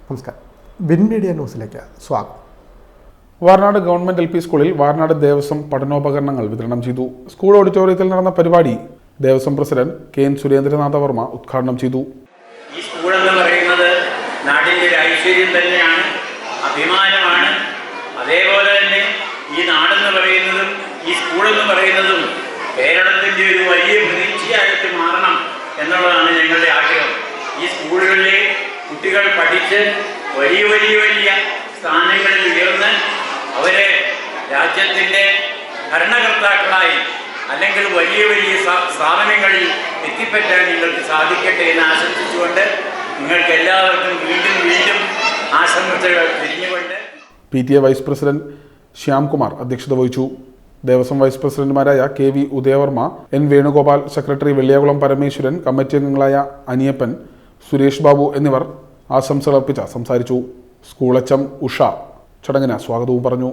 നമസ്കാരം. Win media ന്യൂസിലേക്ക് സ്വാഗതം. വാർനാട് ഗവൺമെന്റ് LP സ്കൂളിൽ വാർനാട് ദേവസ്വം പഠനോപകരണങ്ങൾ വിതരണം ചെയ്തു. സ്കൂൾ ഓഡിറ്റോറിയത്തിൽ നടന്ന പരിപാടി ദേവസ്വം പ്രസിഡന്റ് KN സുരേന്ദ്രനാഥ വർമ്മ ഉദ്ഘാടനം ചെയ്തു. ഈ സ്കൂൾ എന്ന് പറയുന്നത് നാടിൻ്റെ ഒരു ഐശ്വര്യം തന്നെയാണ്, അഭിമാനമാണ്. അതേപോലെ തന്നെ ഈ നാടെന്ന് പറയുന്നതും ഈ സ്കൂളെന്ന് പറയുന്നതും കേരളത്തിൻ്റെ ഒരു വലിയ പ്രതീക്ഷയായിട്ട് മാറണം എന്നുള്ളതാണ് ഞങ്ങളുടെ ആഗ്രഹം. ഈ സ്കൂളുകളിലെ കുട്ടികൾ പഠിച്ച് വലിയ വലിയ വലിയ സ്ഥാനങ്ങളിൽ ഉയർന്ന് അവരെ രാജ്യത്തിൻ്റെ ഭരണകർത്താക്കളായി അല്ലെങ്കിൽ വലിയ വലിയ സ്ഥാപനങ്ങളിൽ എത്തിപ്പറ്റാൻ നിങ്ങൾക്ക് സാധിക്കട്ടെ എന്ന് ആശംസിച്ചുകൊണ്ട് നിങ്ങൾക്ക് എല്ലാവർക്കും വീണ്ടും വീണ്ടും ആശംസകൾ തിരിഞ്ഞുകൊണ്ട് PTA വൈസ് പ്രസിഡന്റ് ശ്യാംകുമാർ അധ്യക്ഷത വഹിച്ചു. ദേവസ്വം വൈസ് പ്രസിഡന്റുമാരായ KV Udayavarma, N Venugopal, secretary Velliyakulam Parameswaran, committee അംഗങ്ങളായ അനിയപ്പൻ, സുരേഷ് ബാബു എന്നിവർ ആശംസകൾ അർപ്പിച്ച് സംസാരിച്ചു. സ്കൂൾ HM ഉഷ ചടങ്ങിന് സ്വാഗതവും പറഞ്ഞു.